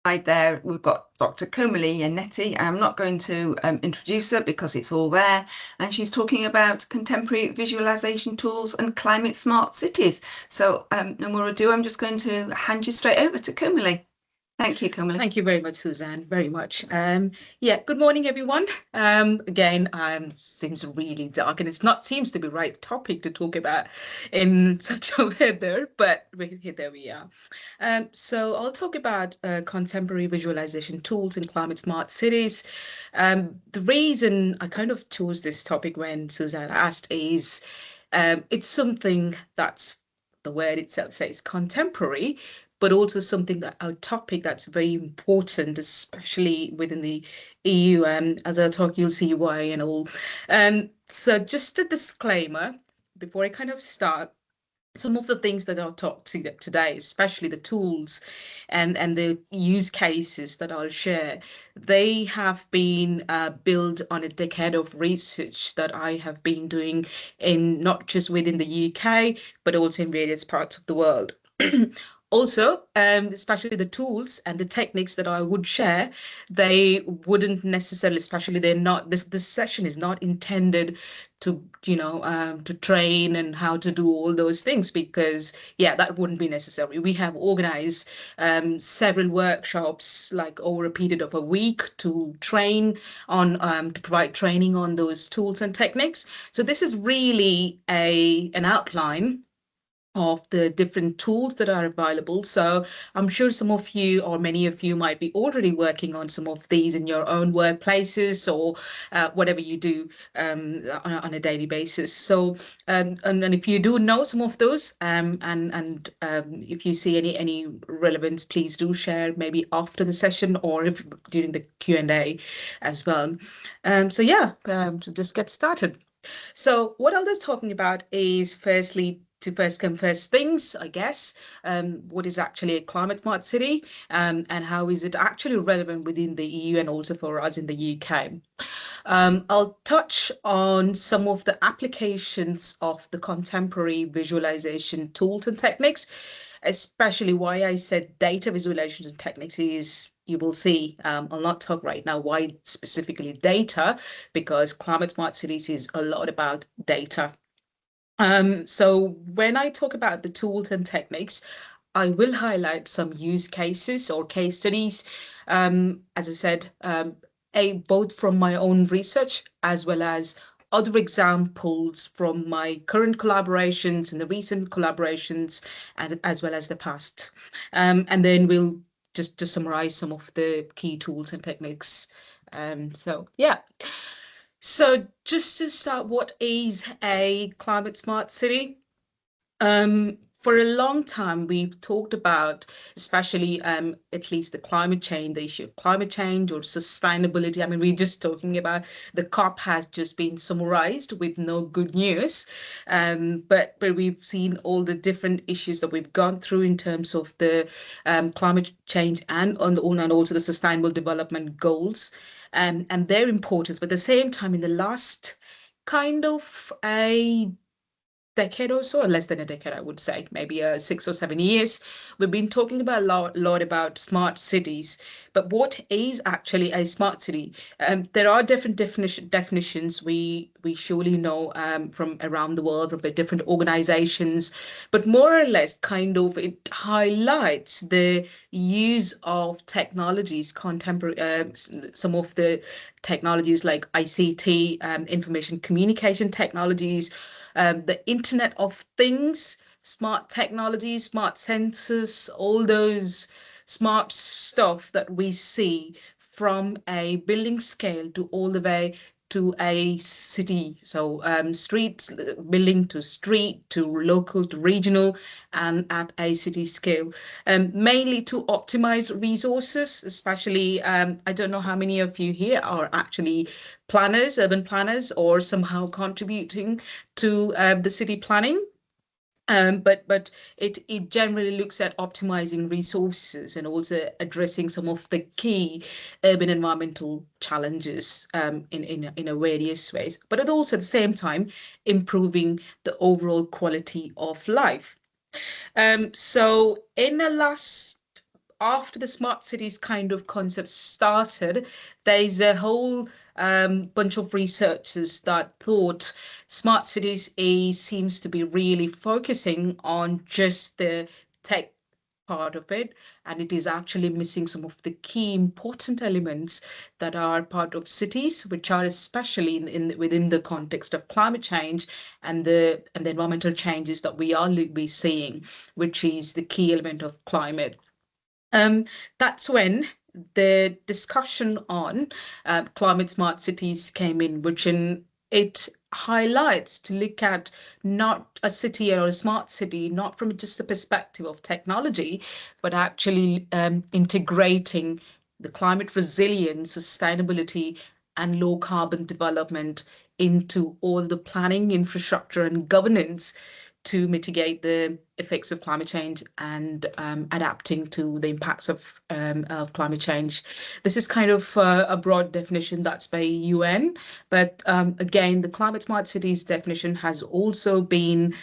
Right there, we've got Dr. Komali Yaneti. I'm not going to introduce her because it's all there. And she's talking about contemporary visualization tools and climate smart cities. So, no more ado, I'm just going to hand you straight over to Komali. Thank you, Komali. Thank you very much, Suzanne, very much. Yeah, good morning, everyone. Again, seems really dark, and it's not seems to be right topic to talk about in such a weather, but there we are. So I'll talk about contemporary visualization tools in climate smart cities. The reason I kind of chose this topic when Suzanne asked is it's something that's the word itself says contemporary, but also something that a topic that's very important, especially within the EU. As I talk, you'll see why and all. So just a disclaimer before I kind of start. Some of the things that I'll talk to today, especially the tools and the use cases that I'll share, they have been built on a decade of research that I have been doing in not just within the UK, but also in various parts of the world. Also, especially the tools and the techniques that I would share, they wouldn't necessarily, especially they're not, this session is not intended to, to train and how to do all those things because, yeah, that wouldn't be necessary. We have organized several workshops like over a period of a week to train on, to provide training on those tools and techniques. So this is really an outline of the different tools that are available. So I'm sure some of you or many of you might be already working on some of these in your own workplaces or whatever you do on a daily basis. So and if you do know some of those and if you see any relevance, please do share maybe after the session or if during the Q&A as well. So yeah, so just get started. So what I was talking about is firstly to first come first things, I guess. What is actually a climate smart city, and how is it actually relevant within the EU and also for us in the UK? I'll touch on some of the applications of the contemporary visualization tools and techniques, especially why I said data visualization and techniques is you will see, I'll not talk right now why specifically data, because climate smart cities is a lot about data. So when I talk about the tools and techniques, I will highlight some use cases or case studies, as I said, both from my own research as well as other examples from my current collaborations and the recent collaborations, and as well as the past. And then we'll just to summarize some of the key tools and techniques. So yeah. So just to start, what is a climate smart city? For a long time, we've talked about, especially at least the climate change, the issue of climate change or sustainability. I mean, we're just talking about the COP has just been summarized with no good news. But we've seen all the different issues that we've gone through in terms of the climate change and also the sustainable development goals and their importance. But at the same time, in the last kind of a decade or so, or less than a decade, I would say, maybe 6 or 7 years. We've been talking about a lot about smart cities, but what is actually a smart city? There are different definitions we surely know from around the world, from the different organizations, but more or less kind of it highlights the use of technologies, contemporary, some of the technologies like ICT, information communication technologies, the Internet of Things, smart technologies, smart sensors, all those smart stuff that we see from a building scale to all the way to a city. So street building to street to local to regional and at a city scale, mainly to optimize resources, especially I don't know how many of you here are actually planners, urban planners, or somehow contributing to the city planning. But it generally looks at optimizing resources and also addressing some of the key urban environmental challenges in a various ways, but it also at the same time improving the overall quality of life. So in the last after the smart cities kind of concept started, there's a whole bunch of researchers that thought smart cities seems to be really focusing on just the tech part of it, and it is actually missing some of the key important elements that are part of cities, which are especially within the context of climate change and the environmental changes that we are be seeing, which is the key element of climate. That's when the discussion on climate smart cities came in, which it highlights to look at not a city or a smart city, not from just the perspective of technology, but actually integrating the climate resilience, sustainability, and low carbon development into all the planning, infrastructure, and governance to mitigate the effects of climate change and adapting to the impacts of climate change. This is kind of a broad definition that's by UN, but again, the climate smart cities definition has also been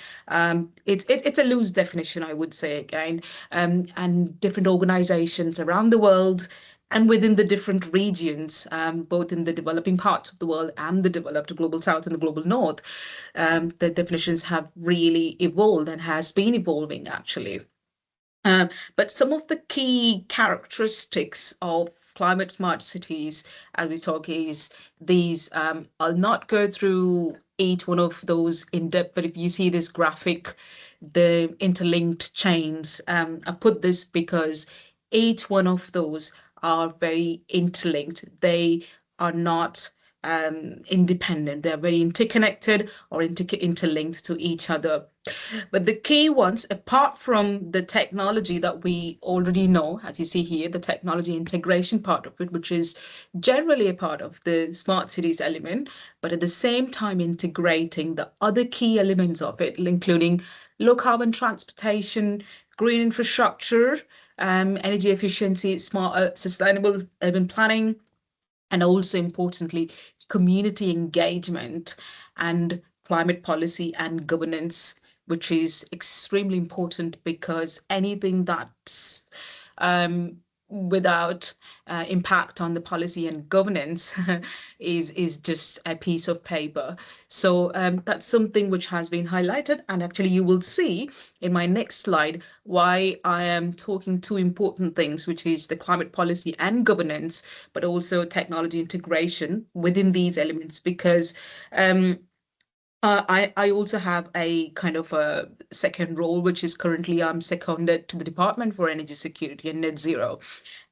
it's a loose definition, I would say again, and different organizations around the world and within the different regions, both in the developing parts of the world and the developed global south and the global north, the definitions have really evolved and has been evolving actually. But some of the key characteristics of climate smart cities, as we talk, is these. I'll not go through each one of those in depth, but if you see this graphic, the interlinked chains, I put this because each one of those are very interlinked. They are not independent. They're very interconnected or interlinked to each other. But the key ones, apart from the technology that we already know, as you see here, the technology integration part of it, which is generally a part of the smart cities element, but at the same time integrating the other key elements of it, including low carbon transportation, green infrastructure, energy efficiency, smart, sustainable urban planning, and also importantly, community engagement and climate policy and governance, which is extremely important because anything that's without impact on the policy and governance is just a piece of paper. So that's something which has been highlighted, and actually you will see in my next slide why I am talking two important things, which is the climate policy and governance, but also technology integration within these elements, because I also have a kind of a second role, which is currently I'm seconded to the Department for Energy Security and Net Zero.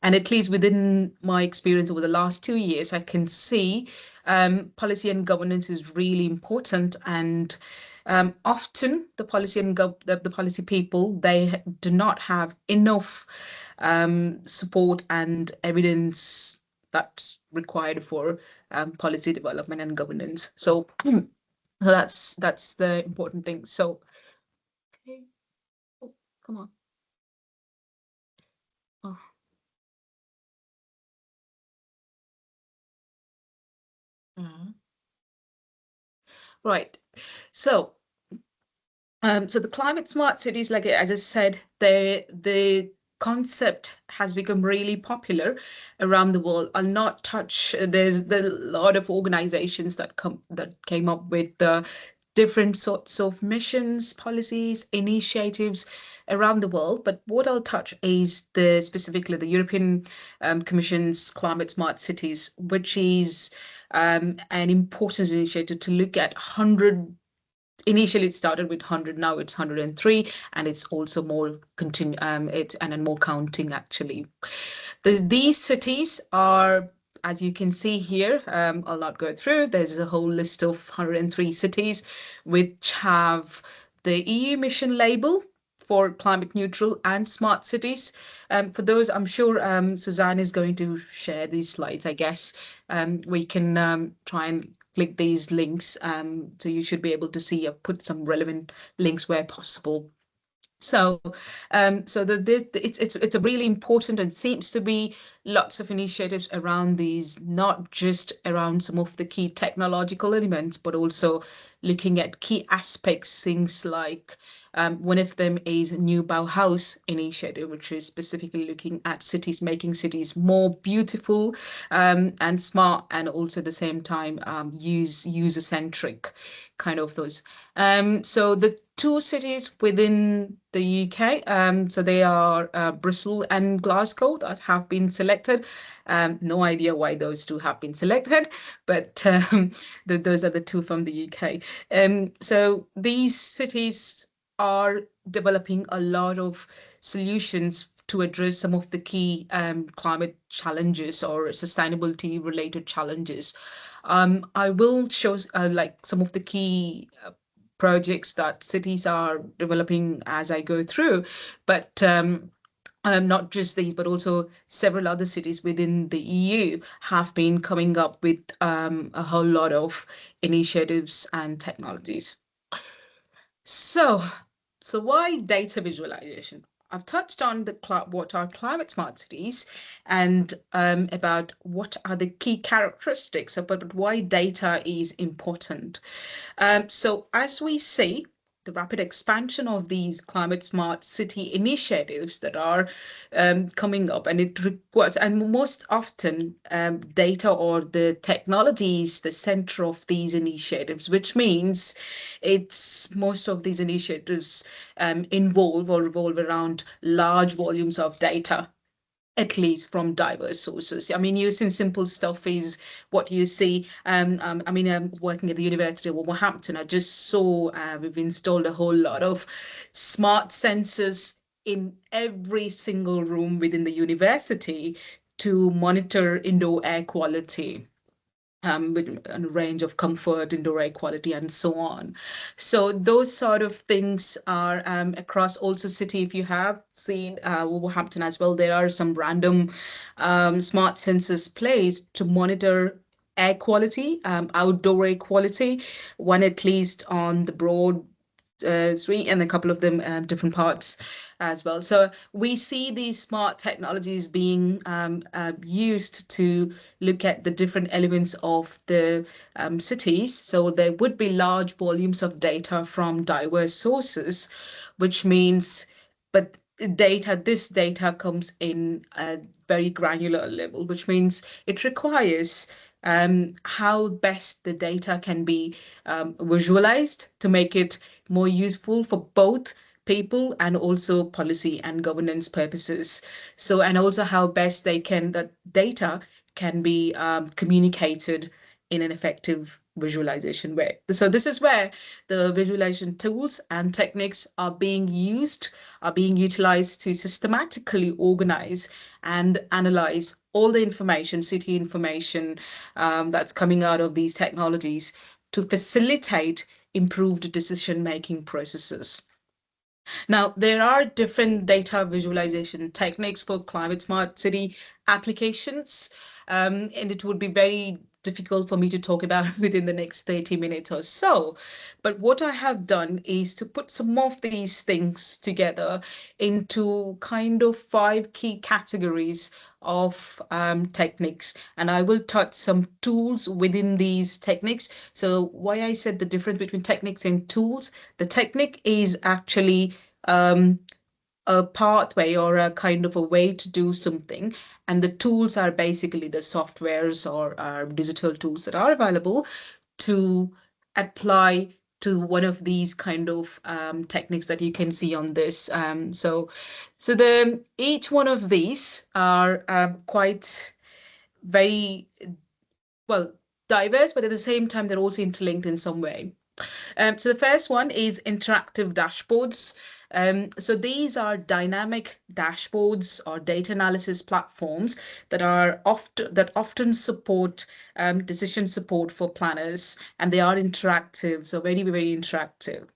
And at least within my experience over the last 2 years, I can see policy and governance is really important. And often the policy and the policy people, they do not have enough support and evidence that's required for policy development and governance. So so that's the important thing. So, okay, oh, come on. Oh. Right. So, so the climate smart cities, like as I said, the concept has become really popular around the world. I'll not touch. There's a lot of organizations that came up with different sorts of missions, policies, initiatives around the world. But what I'll touch is specifically the European Commission's Climate Smart Cities, which is an important initiative to look at 100. Initially, it started with 100, now it's 103, and it's also more it's and then more counting actually. These cities are, as you can see here, I'll not go through. There's a whole list of 103 cities which have the EU mission label for climate neutral and smart cities. For those, I'm sure Suzanne is going to share these slides, I guess. We can try and click these links. So you should be able to see I've put some relevant links where possible. So, it's a really important, and seems to be lots of initiatives around these, not just around some of the key technological elements, but also looking at key aspects, things like One of them is New Bauhaus initiative, which is specifically looking at cities, making cities more beautiful and smart, and also at the same time user-centric kind of those. So the two cities within the UK, so they are Bristol and Glasgow that have been selected. No idea why those two have been selected, but those are the two from the UK. So these cities are developing a lot of solutions to address some of the key climate challenges or sustainability related challenges. I will show like some of the key projects that cities are developing as I go through, but not just these, but also several other cities within the EU have been coming up with a whole lot of initiatives and technologies. So, so why data visualization? I've touched on what are climate smart cities and about what are the key characteristics about why data is important. So as we see, the rapid expansion of these climate smart city initiatives that are coming up, and it requires, and most often data or the technology is the center of these initiatives, which means it's most of these initiatives involve or revolve around large volumes of data, at least from diverse sources. I mean, using simple stuff is what you see. I mean, I'm working at the University of Wolverhampton. I just saw we've installed a whole lot of smart sensors in every single room within the university to monitor indoor air quality, with a range of comfort, indoor air quality, and so on. So those sort of things are across also city. If you have seen Wolverhampton as well, there are some random smart sensors placed to monitor air quality, outdoor air quality, one at least on the Broad Street, and a couple of them different parts as well. So we see these smart technologies being used to look at the different elements of the cities. So there would be large volumes of data from diverse sources, which means, but this data comes in a very granular level, which means it requires how best the data can be visualized to make it more useful for both people and also policy and governance purposes. So, and also how best that data can be communicated in an effective visualization way. So this is where the visualization tools and techniques are being utilized to systematically organize and analyze all the information, city information that's coming out of these technologies to facilitate improved decision-making processes. Now, there are different data visualization techniques for climate smart city applications, and it would be very difficult for me to talk about within the next 30 minutes or so. But what I have done is to put some of these things together into kind of 5 key categories of techniques, and I will touch some tools within these techniques. So why I said the difference between techniques and tools, the technique is actually a pathway or a kind of a way to do something. And the tools are basically the softwares or digital tools that are available to apply to one of these kind of techniques that you can see on this. So each one of these are quite very well diverse, but at the same time they're also interlinked in some way. So the first one is interactive dashboards. So these are dynamic dashboards or data analysis platforms that often support decision support for planners, and they are interactive, so very, very interactive.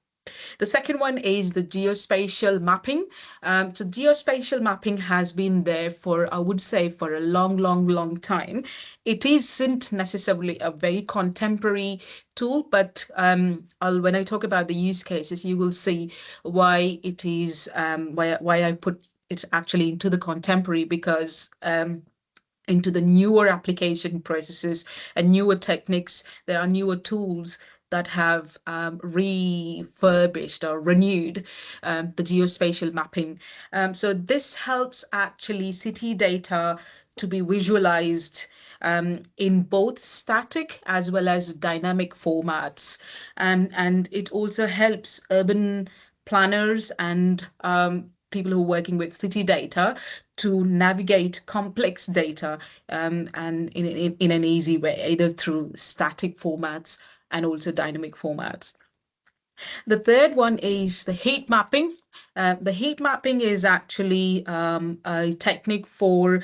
The second one is the geospatial mapping. So geospatial mapping has been there for, I would say, for a long, long, long time. It isn't necessarily a very contemporary tool, but when I talk about the use cases, you will see why it is, why I put it actually into the contemporary, because into the newer application processes and newer techniques, there are newer tools that have refurbished or renewed the geospatial mapping. So this helps actually city data to be visualized in both static as well as dynamic formats. And it also helps urban planners and people who are working with city data to navigate complex data and in an easy way, either through static formats and also dynamic formats. The third one is the heat mapping. The heat mapping is actually a technique for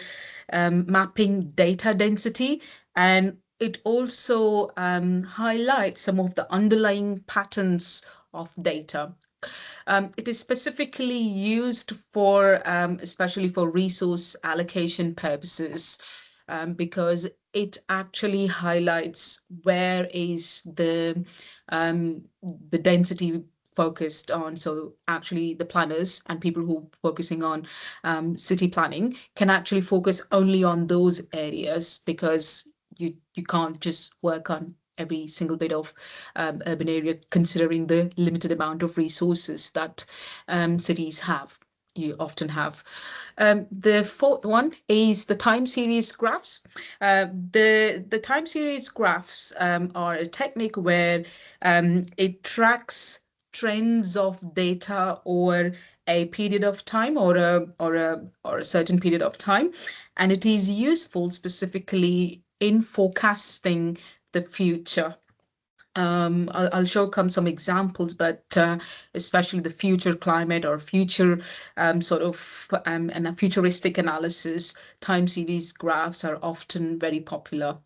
mapping data density, and it also highlights some of the underlying patterns of data. It is specifically used for, especially for resource allocation purposes, because it actually highlights where is the density focused on. So actually the planners and people who are focusing on city planning can actually focus only on those areas, because you can't just work on every single bit of urban area, considering the limited amount of resources that cities have. You often have. The fourth one is the time series graphs. The time series graphs are a technique where it tracks trends of data over a period of time, or a certain period of time, and it is useful specifically in forecasting the future. I'll show some examples, but especially the future climate or future and a futuristic analysis, time series graphs are often very popular.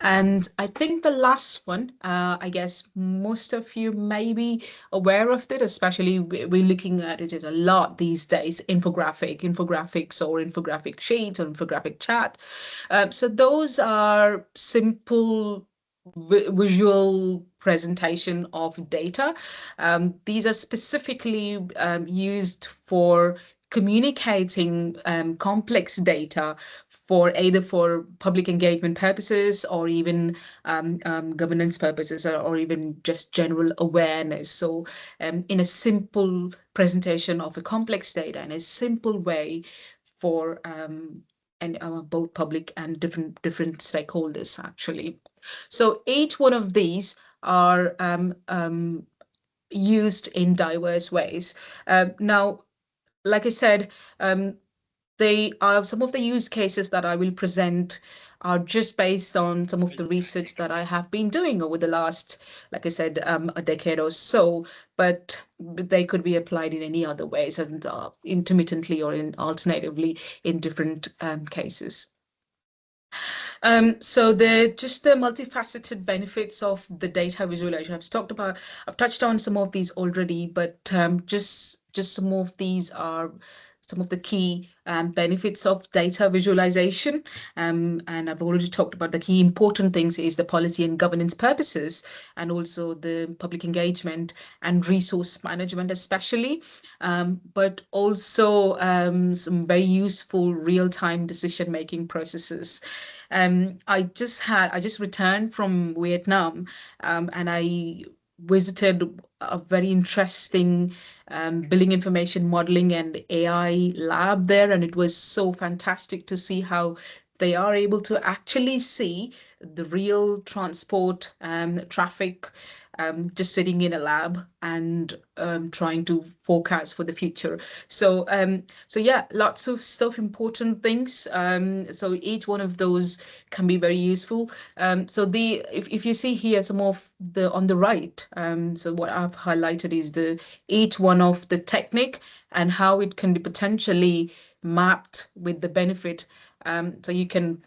And I think the last one, I guess most of you may be aware of it, especially we're looking at it a lot these days, infographics or infographic sheets or infographic chat. So those are simple visual presentation of data. These are specifically used for communicating complex data for either for public engagement purposes, or even governance purposes, or even just general awareness. So in a simple presentation of a complex data in a simple way for both public and different stakeholders actually. So each one of these are used in diverse ways. Now, like I said, they are some of the use cases that I will present are just based on some of the research that I have been doing over the last, like I said, a decade or so, but they could be applied in any other ways, and intermittently or alternatively in different cases. So just the multifaceted benefits of the data visualization. I've touched on some of these already, but just some of these are some of the key benefits of data visualization. And I've already talked about the key important things is the policy and governance purposes, and also the public engagement and resource management especially, but also some very useful real-time decision-making processes. I just returned from Vietnam, and I visited a very interesting building information modeling and AI lab there, and it was so fantastic to see how they are able to actually see the real transport traffic, just sitting in a lab and trying to forecast for the future. So yeah, lots of stuff, important things. So each one of those can be very useful. So if you see here some of the on the right, so what I've highlighted is each one of the technique and how it can be potentially mapped with the benefit. So you can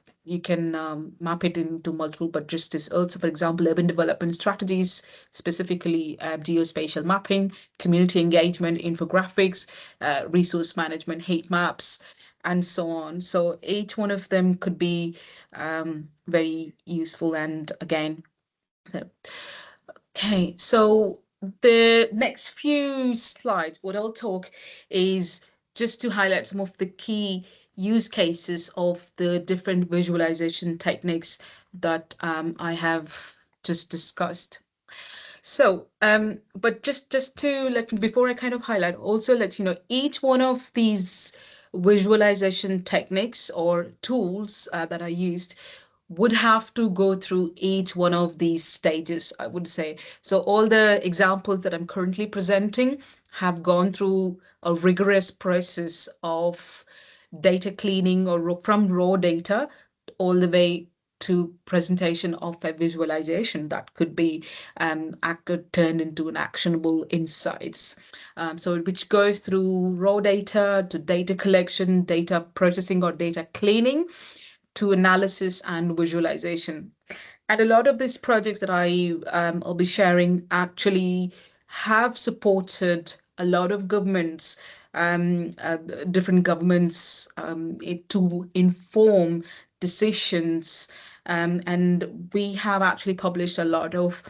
map it into multiple, but just as also, for example, urban development strategies, specifically geospatial mapping, community engagement, infographics, resource management, heat maps, and so on. So each one of them could be very useful. And again, okay, so the next few slides, what I'll talk is just to highlight some of the key use cases of the different visualization techniques that I have just discussed. So, but just to before I kind of highlight, also let you know, each one of these visualization techniques or tools that are used would have to go through each one of these stages, I would say. So all the examples that I'm currently presenting have gone through a rigorous process of data cleaning or from raw data all the way to presentation of a visualization that could be could turn into an actionable insights. So which goes through raw data to data collection, data processing or data cleaning, to analysis and visualization. And a lot of these projects that will be sharing actually have supported a lot of governments, different governments, to inform decisions. And we have actually published a lot of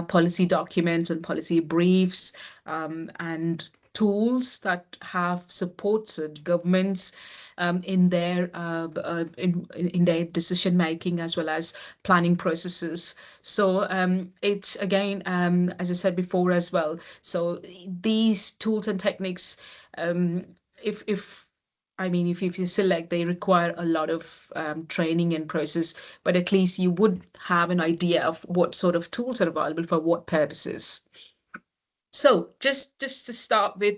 policy documents and policy briefs, and tools that have supported governments in their decision making as well as planning processes. So it's again, as I said before as well. So these tools and techniques, if I mean, if you select, they require a lot of training and process, but at least you would have an idea of what sort of tools are available for what purposes. So just to start with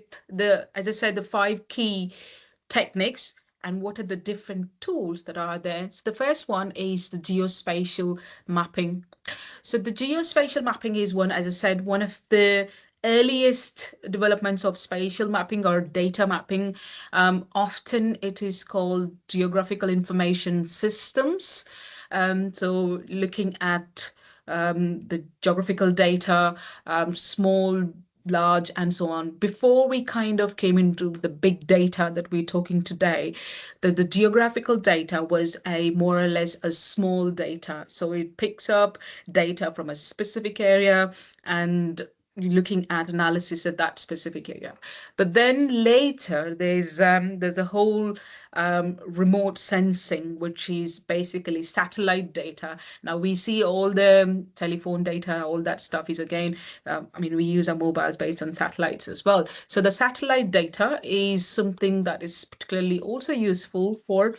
as I said, the 5 key techniques and what are the different tools that are there. So the first one is the geospatial mapping. So the geospatial mapping is one, as I said, one of the earliest developments of spatial mapping or data mapping. Often it is called geographical information systems. So looking at the geographical data, small, large, and so on. Before we kind of came into the big data that we're talking today, the geographical data was a more or less a small data. So it picks up data from a specific area and looking at analysis of that specific area. But then later there's a whole remote sensing, which is basically satellite data. Now we see all the telephone data, all that stuff is again, I mean, we use our mobiles based on satellites as well. So the satellite data is something that is particularly also useful for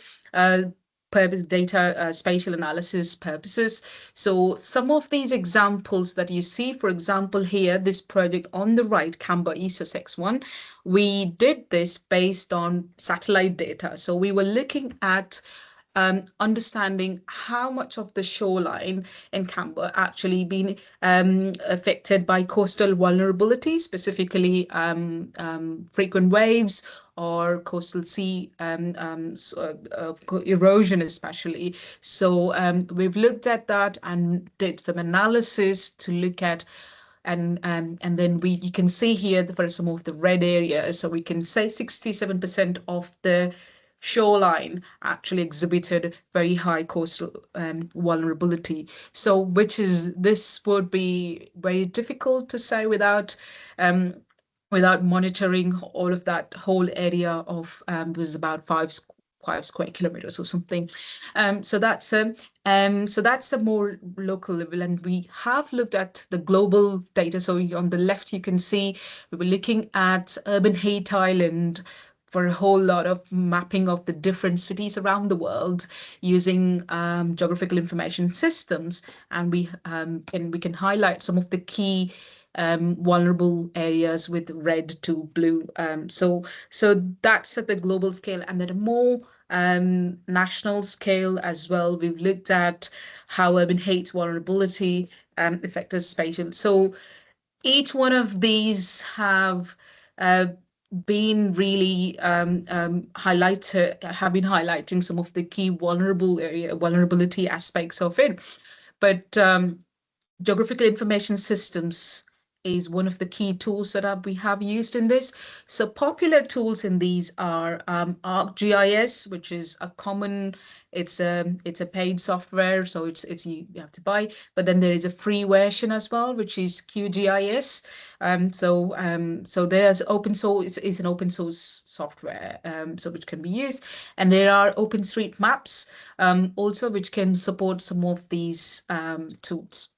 purpose data, spatial analysis purposes. So some of these examples that you see, for example, here, this project on the right, Camber East Sussex one, we did this based on satellite data. So we were looking at understanding how much of the shoreline in Camber actually been affected by coastal vulnerability, specifically frequent waves or coastal sea erosion especially. So we've looked at that and did some analysis to look at, and then you can see here for some of the red areas. So we can say 67% of the shoreline actually exhibited very high coastal vulnerability. So this would be very difficult to say without monitoring all of that whole area of was about 5 square kilometers or something. So that's a more local level, and we have looked at the global data. So on the left, you can see we were looking at urban heat island for a whole lot of mapping of the different cities around the world using geographical information systems, and we can highlight some of the key vulnerable areas with red to blue. So that's at the global scale, and at a more national scale as well. We've looked at how urban hate vulnerability affected spatial. So each one of these uh, been really have been highlighting some of the key vulnerability aspects of it. But geographical information systems is one of the key tools that we have used in this. So popular tools in these are ArcGIS, which is a common, it's a paid software, so it's you have to buy. But then there is a free version as well, which is QGIS. So there's open source, it's an open source software, so which can be used. And there are OpenStreetMaps also, which can support some of these tools.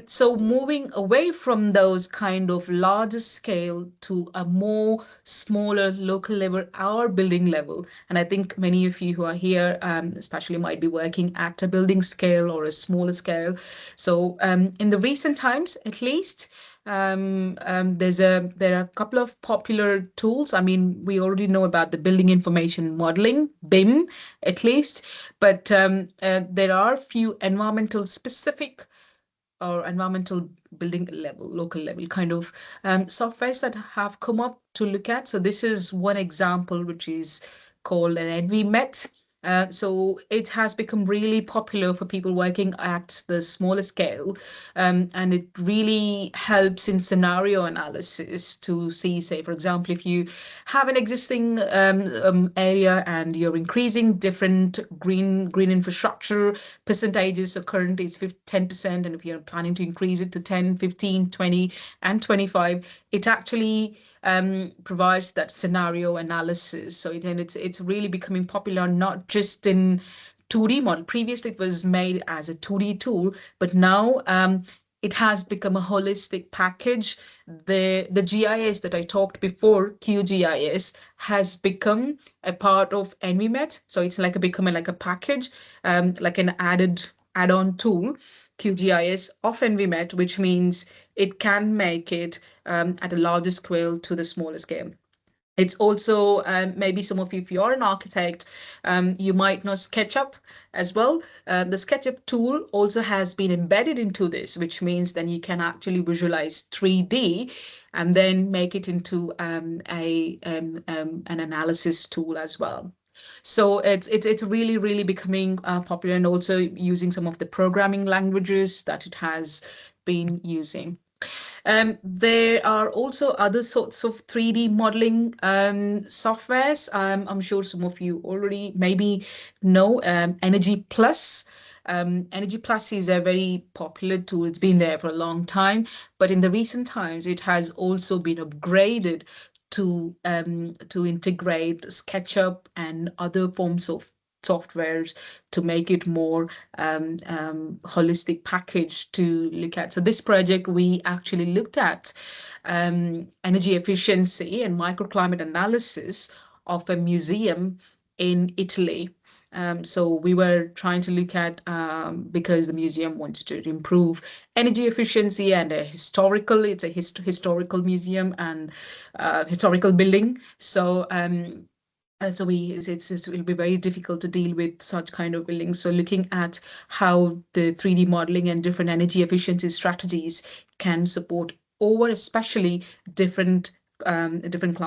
So moving away from those kind of larger scale to a more smaller local level or building level. And I think many of you who are here, especially might be working at a building scale or a smaller scale. So in the recent times, at least, there are a couple of popular tools. I mean, we already know about the building information modeling, BIM, at least, but there are few environmental specific or environmental building level, local level kind of softwares that have come up to look at. So this is one example, which is called an NVMet. So it has become really popular for people working at the smaller scale, and it really helps in scenario analysis to see, say, for example, if you have an existing area and you're increasing different green infrastructure percentages. So currently it's 10%, and if you're planning to increase it to 10, 15, 20, and 25, it actually provides that scenario analysis. So it's really becoming popular, not just in 2D model. Previously, it was made as a 2D tool, but now it has become a holistic package. The GIS that I talked before, QGIS, has become a part of NVMet. So it's like becoming like a package, like an add-on tool, QGIS of NVMet, which means it can make it at a larger scale to the smaller scale. It's also maybe some of you, if you're an architect, you might know SketchUp as well. The SketchUp tool also has been embedded into this, which means then you can actually visualize 3D and then make it into an analysis tool as well. So it's really becoming popular, and also using some of the programming languages that it has been using. There are also other sorts of 3D modeling softwares. I'm sure some of you already maybe know Energy Plus. Energy Plus is a very popular tool. It's been there for a long time, but in the recent times, it has also been upgraded to integrate SketchUp and other forms of softwares to make it more holistic package to look at. So this project, we actually looked at energy efficiency and microclimate analysis of a museum in Italy. So we were trying to look at, because the museum wanted to improve energy efficiency and it's a historical museum and historical building. So it will be very difficult to deal with such kind of buildings. So looking at how the 3D modeling and different energy efficiency strategies can support over especially different different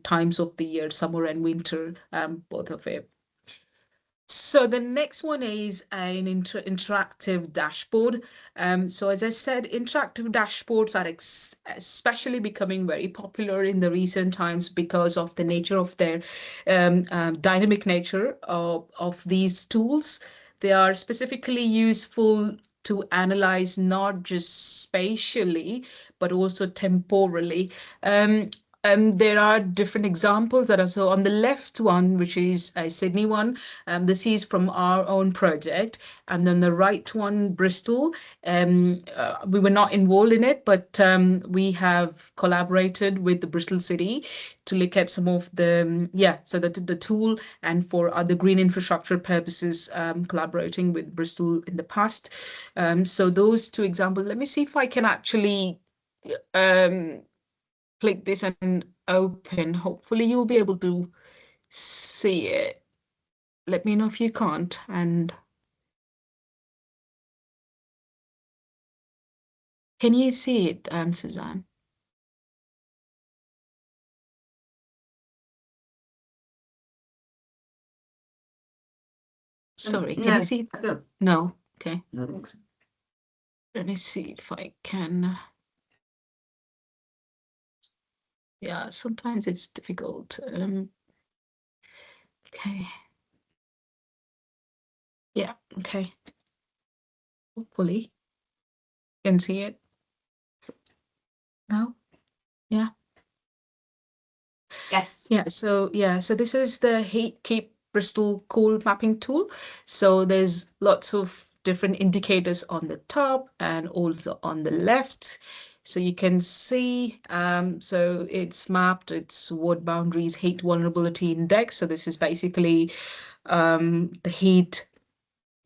times of the year, summer and winter, both of it. So the next one is an interactive dashboard. So as I said, interactive dashboards are especially becoming very popular in the recent times because of the nature of their dynamic nature of these tools. They are specifically useful to analyze not just spatially, but also temporally. There are different examples that are so on the left one, which is a Sydney one. This is from our own project. And then the right one, Bristol. We were not involved in it, but we have collaborated with the Bristol City to look at some of so that the tool and for other green infrastructure purposes, collaborating with Bristol in the past. So those two examples, let me see if I can actually click this and open. Hopefully you'll be able to see it. Let me know if you can't. And can you see it, Suzanne? Sorry, can you see it? No. Okay. No. Let me see if I can. Yeah, sometimes it's difficult. Okay. Yeah, okay. Hopefully you can see it. No? Yeah. Yes. Yeah, so this is the Heat Keep Bristol Cool mapping tool. So there's lots of different indicators on the top and also on the left. So you can see, so it's mapped, it's ward boundaries, heat vulnerability index. So this is basically the heat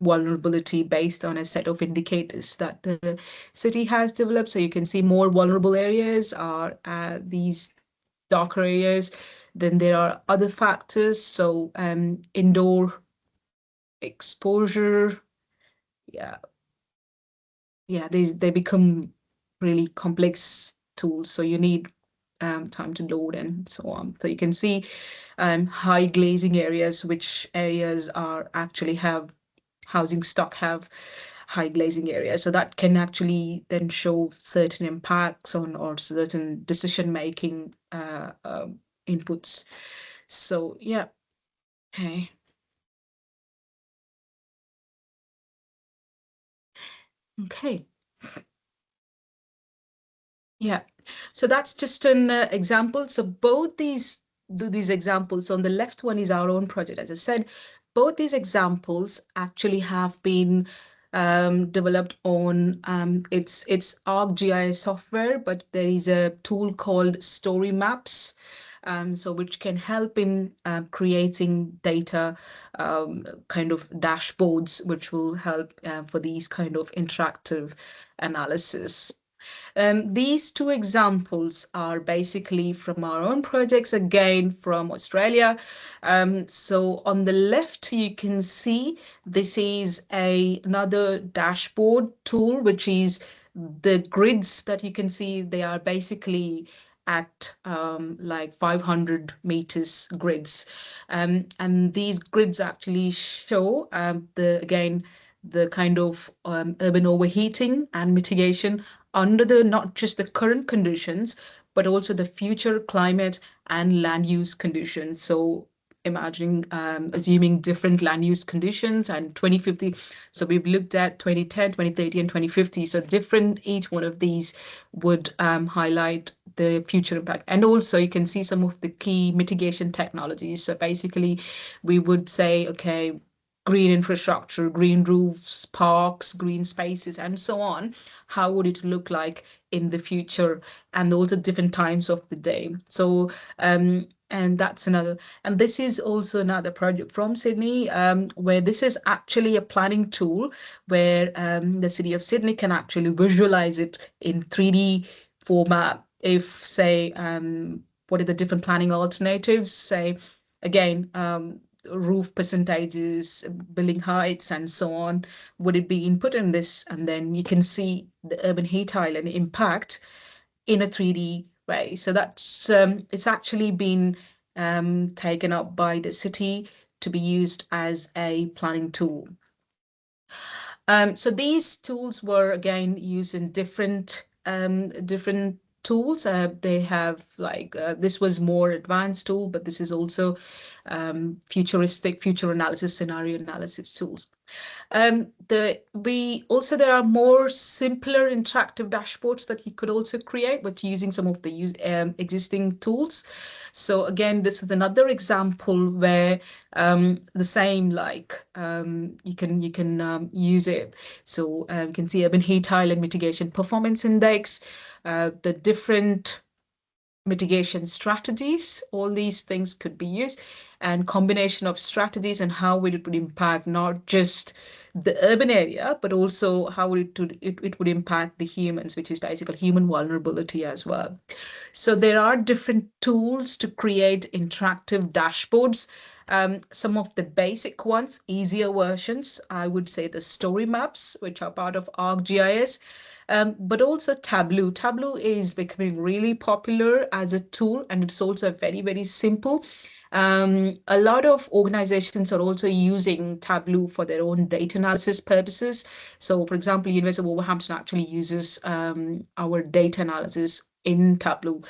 vulnerability based on a set of indicators that the city has developed. So you can see more vulnerable areas are these darker areas. Then there are other factors. So indoor exposure, yeah, they become really complex tools. So you need time to load and so on. So you can see high glazing areas, which areas are actually have housing stock have high glazing areas. So that can actually then show certain impacts on or certain decision making inputs. So yeah, okay. Okay. Yeah. So that's just an example. So both these examples on the left one is our own project. As I said, both these examples actually have been developed on it's ArcGIS software, but there is a tool called Story Maps. So which can help in creating data kind of dashboards, which will help for these kind of interactive analysis. These two examples are basically from our own projects, again from Australia. So on the left, you can see this is another dashboard tool, which is the grids that you can see. They are basically at like 500 meters grids. And these grids actually show the kind of urban overheating and mitigation under the not just the current conditions, but also the future climate and land use conditions. So imagining, assuming different land use conditions and 2050. So we've looked at 2010, 2030, and 2050. So different, each one of these would highlight the future impact. And also you can see some of the key mitigation technologies. So basically we would say, okay, green infrastructure, green roofs, parks, green spaces, and so on. How would it look like in the future? And also different times of the day. So, and that's another, and this is also another project from Sydney, where this is actually a planning tool where the City of Sydney can actually visualize it in 3D format. If, say, what are the different planning alternatives? Say, again, roof percentages, building heights, and so on, would it be input in this? And then you can see the urban heat island impact in a 3D way. So that's it's actually been taken up by the city to be used as a planning tool. So these tools were again used in different tools. They have like this was more advanced tool, but this is also futuristic future analysis, scenario analysis tools. There are more simpler interactive dashboards that you could also create, but using some of the existing tools. So again, this is another example where the same like you can use it. So you can see urban heat island mitigation performance index, the different mitigation strategies. All these things could be used, and combination of strategies and how it would impact not just the urban area, but also how it would impact the humans, which is basically human vulnerability as well. So there are different tools to create interactive dashboards. Some of the basic ones, easier versions, I would say the story maps, which are part of ArcGIS, but also Tableau. Tableau is becoming really popular as a tool, and it's also very, very simple. A lot of organizations are also using Tableau for their own data analysis purposes. So, for example, University of Wolverhampton actually uses our data analysis in Tableau.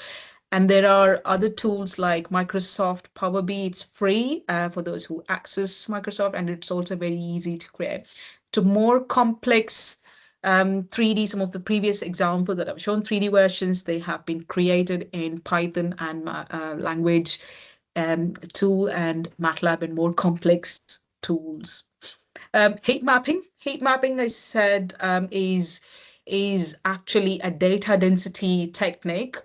And there are other tools like Microsoft Power BI. It's free for those who access Microsoft, and it's also very easy to create. To more complex 3D, some of the previous examples that I've shown, 3D versions, they have been created in Python and language tool and MATLAB and more complex tools. Heat mapping. Heat mapping, I said, is actually a data density technique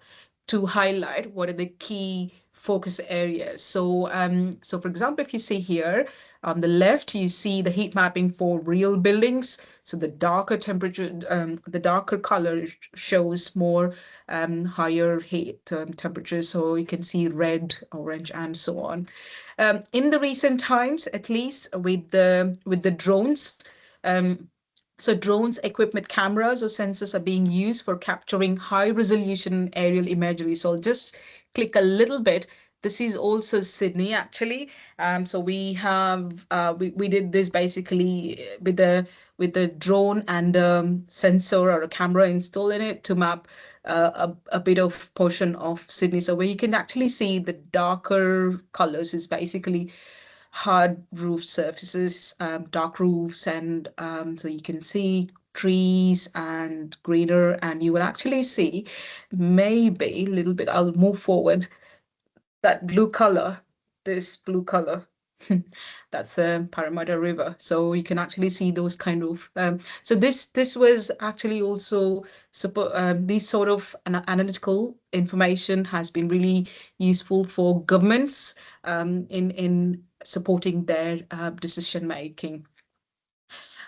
to highlight what are the key focus areas. So for example, if you see here on the left, you see the heat mapping for real buildings. So the darker temperature, the darker color shows more higher heat temperatures. So you can see red, orange, and so on. In the recent times, at least with the drones. Um, so drones equipped with cameras or sensors are being used for capturing high resolution aerial imagery. So I'll just click a little bit. This is also Sydney actually. So we did this basically with the drone and sensor or a camera installed in it to map a bit of portion of Sydney. So where you can actually see the darker colors is basically hard roof surfaces, dark roofs, and so you can see trees and greener, and you will actually see maybe a little bit. I'll move forward. That blue color, this blue color. That's a Parramatta River. So you can actually see those kind of. So this was actually also these sort of analytical information has been really useful for governments in supporting their decision making.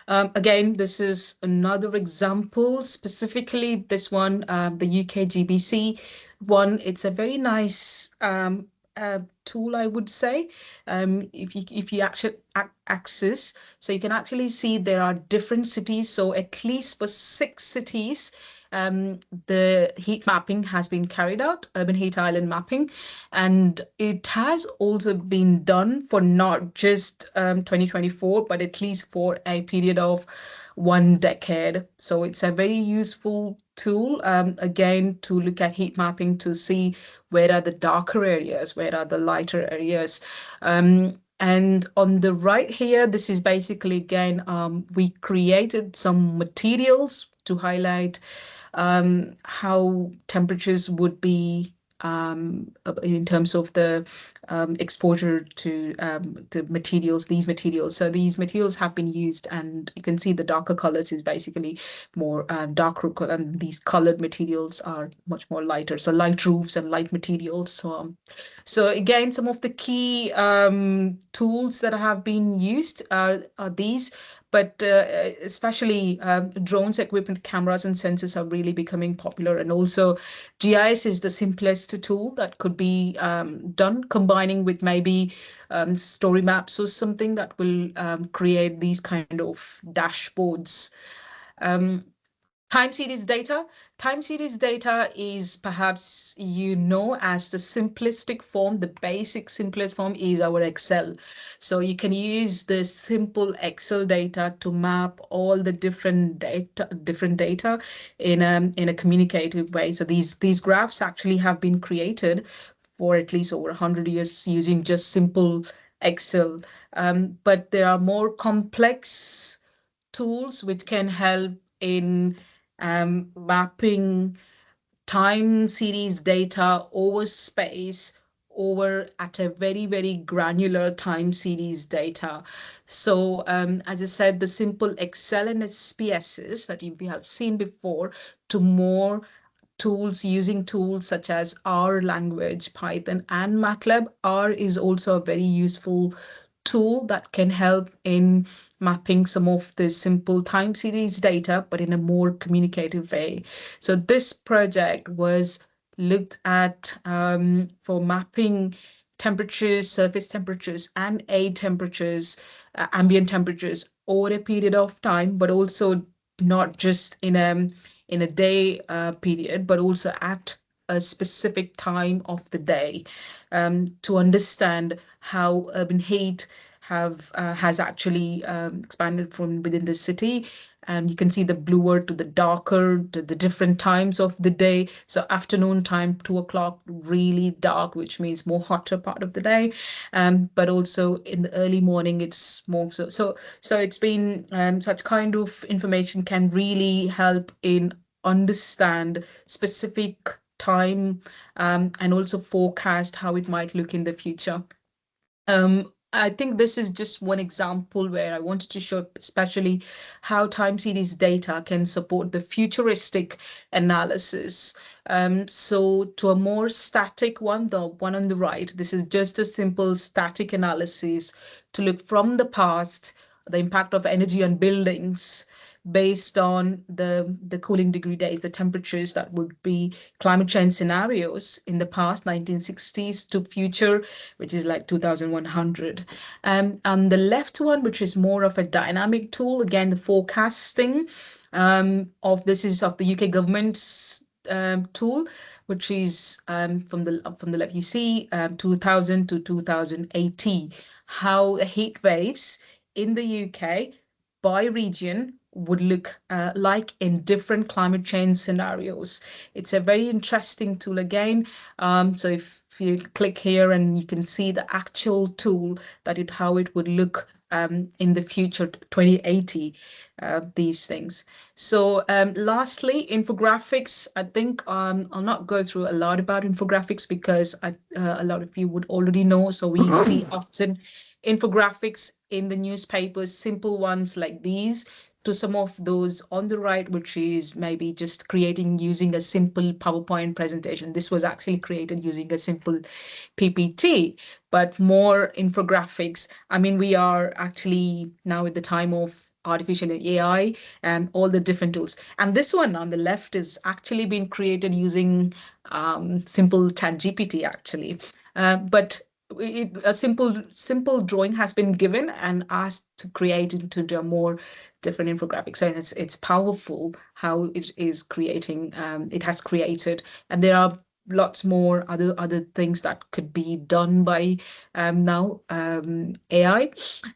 Again, this is another example, specifically this one, the UK GBC one. It's a very nice tool, I would say, if you actually access. So you can actually see there are different cities. So at least for 6 cities, the heat mapping has been carried out, urban heat island mapping, and it has also been done for not just 2024, but at least for a period of 1 decade. So it's a very useful tool, again, to look at heat mapping to see where are the darker areas, where are the lighter areas. And on the right here, this is basically, again, we created some materials to highlight how temperatures would be in terms of the exposure to materials, these materials. So these materials have been used, and you can see the darker colors is basically more darker, and these colored materials are much more lighter. So light roofs and light materials. So again, some of the key tools that have been used are these, but especially drones equipped with cameras and sensors are really becoming popular. And also GIS is the simplest tool that could be done, combining with maybe story maps or something that will create these kind of dashboards. Um, Time series data. Time series data is perhaps as the simplistic form, the basic simplest form is our Excel. So you can use the simple Excel data to map all the different data in a communicative way. So these graphs actually have been created for at least over 100 years using just simple Excel. But there are more complex tools which can help in mapping time series data over space over at a very, very granular time series data. So as I said, the simple Excel and SPSS that we have seen before to more tools, using tools such as R language, Python, and MATLAB. R is also a very useful tool that can help in mapping some of the simple time series data, but in a more communicative way. So this project was looked at for mapping temperatures, surface temperatures, and air temperatures, ambient temperatures over a period of time, but also not just in a day period, but also at a specific time of the day, to understand how urban heat has actually expanded from within the city. And you can see the bluer to the darker, the different times of the day. So afternoon time, 2 o'clock, really dark, which means more hotter part of the day. But also in the early morning, it's more so it's been such kind of information can really help in understand specific time and also forecast how it might look in the future. I think this is just one example where I wanted to show especially how time series data can support the futuristic analysis. So to a more static one, the one on the right, this is just a simple static analysis to look from the past, the impact of energy on buildings based on the cooling degree days, the temperatures that would be climate change scenarios in the past 1960s to future, which is like 2100. And the left one, which is more of a dynamic tool, again, the forecasting of this is of the UK government's tool, which is from the left, you see 2000 to 2080, how heat waves in the UK by region would look like in different climate change scenarios. It's a very interesting tool again. So if you click here and you can see the actual tool how it would look in the future 2080, these things. So lastly, infographics. I think I'll not go through a lot about infographics because a lot of you would already know. So we see often infographics in the newspapers, simple ones like these, to some of those on the right, which is maybe just creating using a simple PowerPoint presentation. This was actually created using a simple PPT, but more infographics. I mean, we are actually now at the time of artificial AI and all the different tools. And this one on the left is actually been created using simple chat GPT actually. But a simple drawing has been given and asked to create into a more different infographic. So it's powerful how it is creating. It has created, and there are lots more other things that could be done by now AI,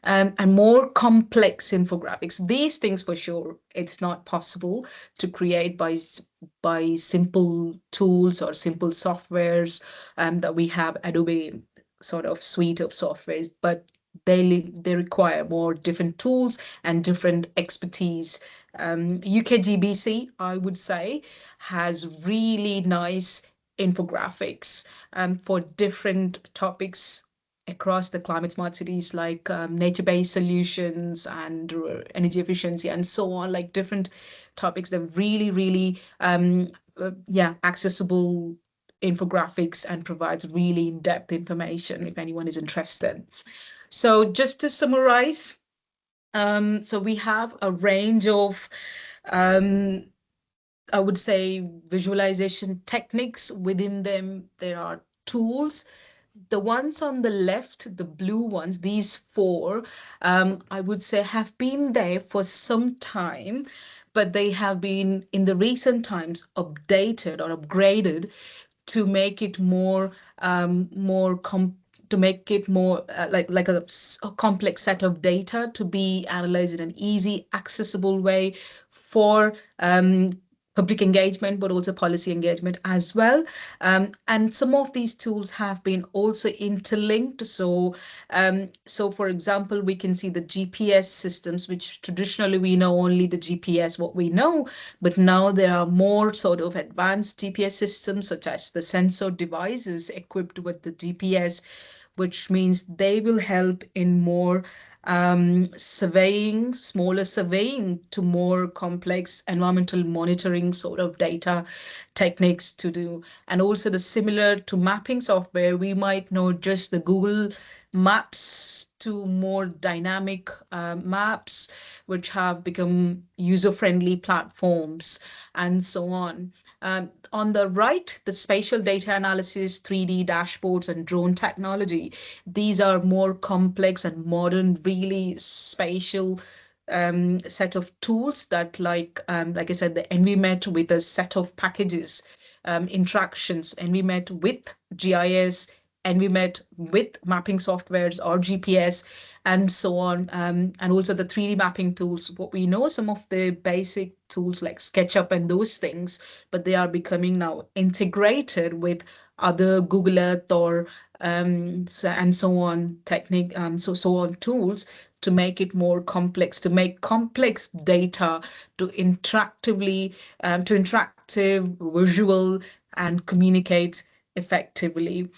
and more complex infographics. These things for sure, it's not possible to create by simple tools or simple softwares that we have Adobe sort of suite of softwares, but they require more different tools and different expertise. UKGBC, I would say, has really nice infographics for different topics across the climate smart cities, like nature-based solutions and energy efficiency and so on, like different topics that really, really, yeah, accessible infographics and provides really in-depth information if anyone is interested. So just to summarize, so we have a range of, I would say, visualization techniques. Within them, there are tools. The ones on the left, the blue ones, these four, I would say have been there for some time, but they have been in the recent times updated or upgraded to make it more to make it more like a complex set of data to be analyzed in an easy, accessible way for public engagement, but also policy engagement as well. And some of these tools have been also interlinked. So for example, we can see the GPS systems, which traditionally we know only the GPS, what we know, but now there are more sort of advanced GPS systems, such as the sensor devices equipped with the GPS, which means they will help in more surveying, smaller surveying to more complex environmental monitoring sort of data techniques to do. And also the similar to mapping software, we might know just the Google Maps to more dynamic maps, which have become user-friendly platforms and so on. On the right, the spatial data analysis, 3D dashboards, and drone technology. These are more complex and modern, really spatial set of tools that, like I said, the EnviMet with a set of packages, interactions, EnviMet with GIS, EnviMet with mapping softwares or GPS, and so on. And also the 3D mapping tools. What we know, some of the basic tools like SketchUp and those things, but they are becoming now integrated with other Google Earth or and so on technique, so on tools to make it more complex, to make complex data to interactive, visual, and communicate effectively.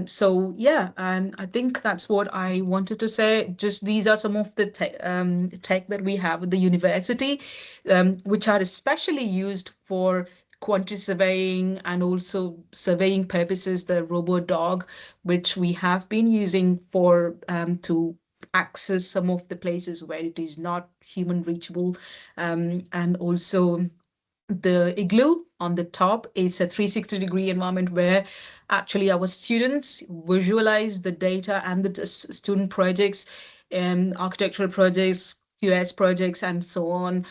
So yeah, I think that's what I wanted to say. Just these are some of the tech that we have at the university, which are especially used for quantity surveying and also surveying purposes. The robot dog, which we have been using for to access some of the places where it is not human reachable, and also the igloo on the top is a 360-degree environment where actually our students visualize the data and the student projects and architectural projects, QS projects, and so on,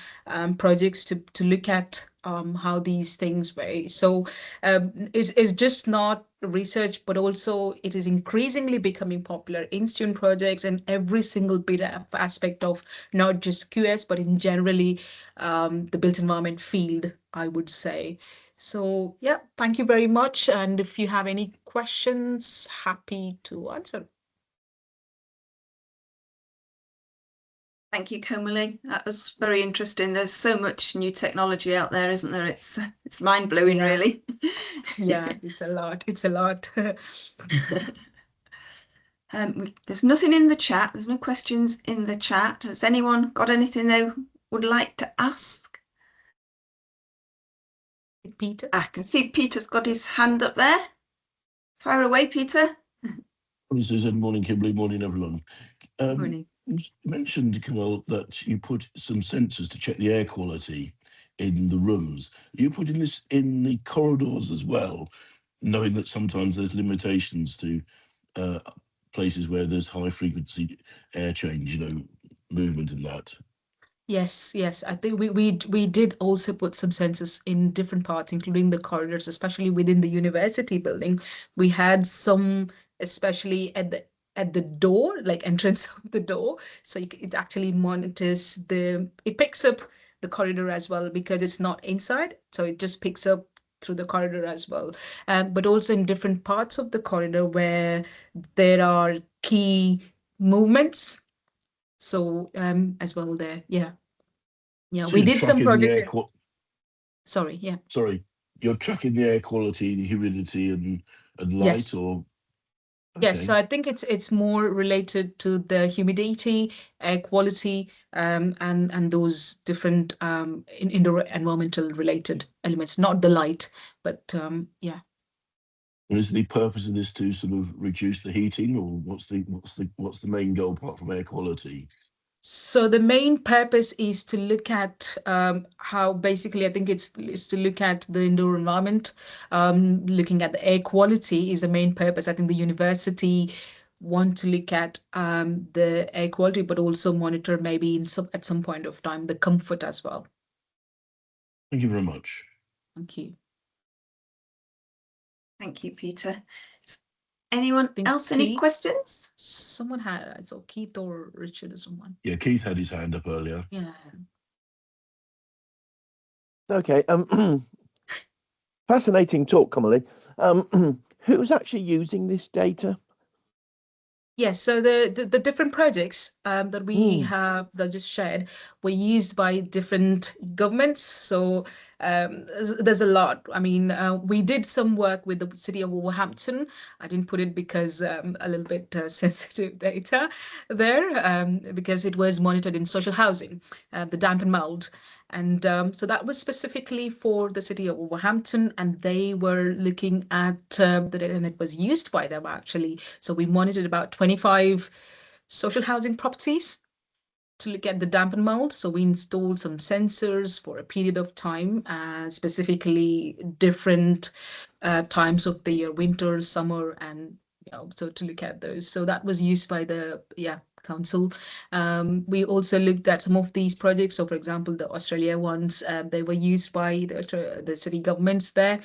projects to look at how these things vary. So it's just not research, but also it is increasingly becoming popular in student projects and every single bit of aspect of not just QS, but in generally the built environment field, I would say. So yeah, thank you very much. And if you have any questions, happy to answer. Thank you, Komali. That was very interesting. There's so much new technology out there, isn't there? It's mind-blowing, Yeah. really. Yeah, it's a lot. It's a lot. There's nothing in the chat. There's no questions in the chat. Has anyone got anything they would like to ask? Peter? I can see Peter's got his hand up there. Fire away, Peter. Susan, morning, Kimberly, morning, everyone. Morning. You mentioned, Kamal, that you put some sensors to check the air quality in the rooms. Are you putting this in the corridors as well, knowing that sometimes there's limitations to places where there's high frequency air change, movement and that? Yes, yes. I think we did also put some sensors in different parts, including the corridors, especially within the university building. We had some, especially at the door, like entrance of the door. So it actually monitors it picks up the corridor as well because it's not inside. So it just picks up through the corridor as well. But also in different parts of the corridor where there are key movements. So as well there, yeah. Yeah, So we you're did some tracking the projects. air Sorry, yeah. Sorry, you're tracking the air quality, the humidity and light, Yes. or Yes, so okay. I think it's more related to the humidity, air quality, and those different indoor environmental related elements, not the light, but yeah. And is the purpose of this to sort of reduce the heating, or what's the main goal apart from air quality? So the main purpose is to look at how basically I think it's to look at the indoor environment, looking at the air quality is the main purpose. I think the university want to look at the air quality, but also monitor maybe at some point of time the comfort as well. Thank you very much. Thank you. Thank you, Peter. Anyone else? Keith, any questions? Someone had, I saw Keith or Richard or someone. Yeah, Keith had his hand up earlier. Yeah. Okay. Fascinating talk, Kamali. Who's actually using this data? Yes, so the different projects that we have that just shared were used by different governments. So there's a lot. I mean, we did some work with the city of Wolverhampton. I didn't put it because a little bit sensitive data there, because it was monitored in social housing, the damp and mold. And so that was specifically for the city of Wolverhampton, and they were looking at the data that was used by them actually. So we monitored about 25 social housing properties to look at the damp and mold. So we installed some sensors for a period of time, specifically different times of the year, winter, summer, and so to look at those. So that was used by the council. We also looked at some of these projects. So for example, the Australia ones, they were used by the city governments there,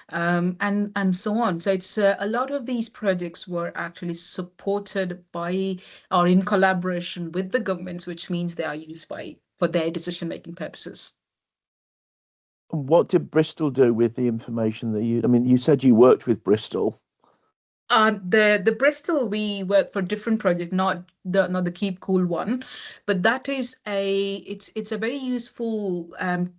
and so on. So it's a lot of these projects were actually supported by or in collaboration with the governments, which means they are used for their decision-making purposes. What did Bristol do with the information that you said you worked with Bristol. The Bristol, we work for different project, not the Keep Cool one, but that is it's a very useful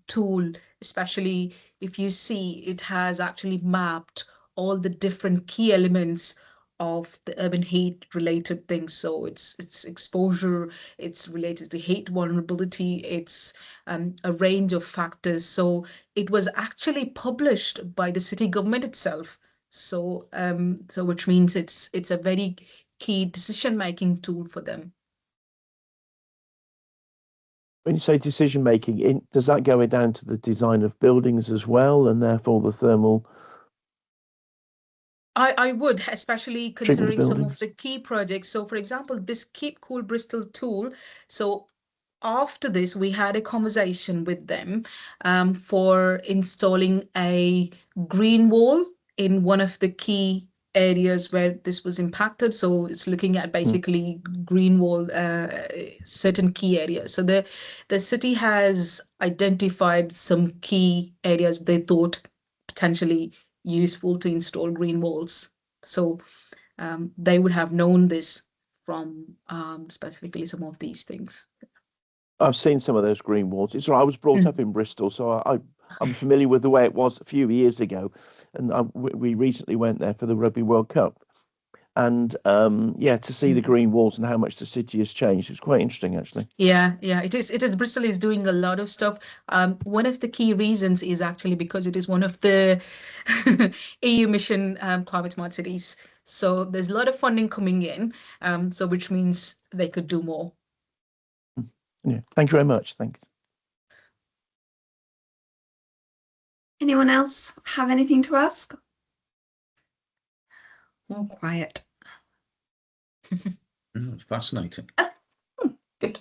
tool, especially if you see it has actually mapped all the different key elements of the urban heat related things. So it's exposure, it's related to heat vulnerability, it's a range of factors. So it was actually published by the city government itself. So so which means it's a very key decision-making tool for them. When you say decision making, does that go down to the design of buildings as well, and therefore the thermal? I would, especially considering some of buildings? the key projects. So, for example, this Keep Cool Bristol tool. So, after this, we had a conversation with them for installing a green wall in one of the key areas where this was impacted. So it's looking at basically green wall, certain key areas. So the city has identified some key areas they thought potentially useful to install green walls. So they would have known this from specifically some of these things. I've seen some of those green walls. It's right. I was brought up in Bristol, so I'm familiar with the way it was a few years ago, and we recently went there for the Rugby World Cup, and yeah, to see the green walls and how much the city has changed, it's quite interesting actually. Yeah, it is. Bristol is doing a lot of stuff. One of the key reasons is actually because it is one of the EU mission climate smart cities. So there's a lot of funding coming in, so which means they could do more. Yeah, thank you very much. Thanks. Anyone else have anything to ask? All quiet. It's fascinating. Good.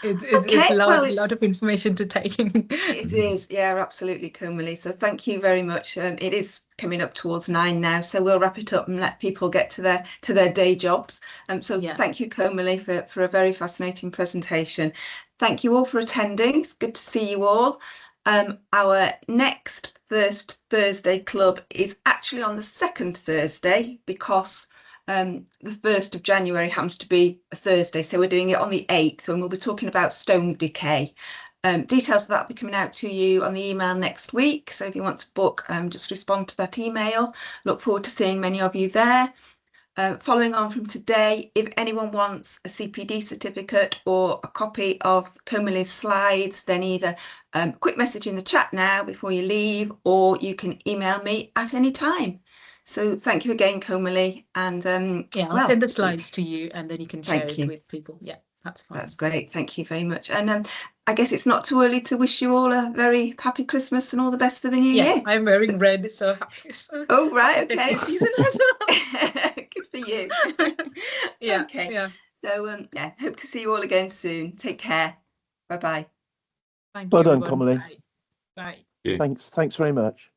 It's Okay, a well, lot of information to take in. It is, yeah, absolutely, Komali. So thank you very much. It is coming up towards 9 now, so we'll wrap it up and let people get to their day jobs. So Yeah. thank you, Komali, for a very fascinating presentation. Thank you all for attending. It's good to see you all. Our next Thursday club is actually on the second Thursday because the 1st of January happens to be a Thursday, so we're doing it on the 8th, and we'll be talking about stone decay. Details of that will be coming out to you on the email next week, so if you want to book, just respond to that email. Look forward to seeing many of you there. Following on from today, if anyone wants a CPD certificate or a copy of Komali's slides, then either quick message in the chat now before you leave, or you can email me at any time. So thank you again, Komali, and Yeah, I'll send the slides to you, and then you can share it with people. Yeah, that's fine. That's great. Thank you very much. And I guess it's not too early to wish you all a very happy Christmas and all the best for the new year. I'm wearing red, so happy. So oh, right, okay. Festive season as well. Good for you. Yeah. Okay. Yeah. So yeah, hope to see you all again soon. Take care. Bye bye. Thank Well you. done, Komali. Bye. Yeah. Thanks very much.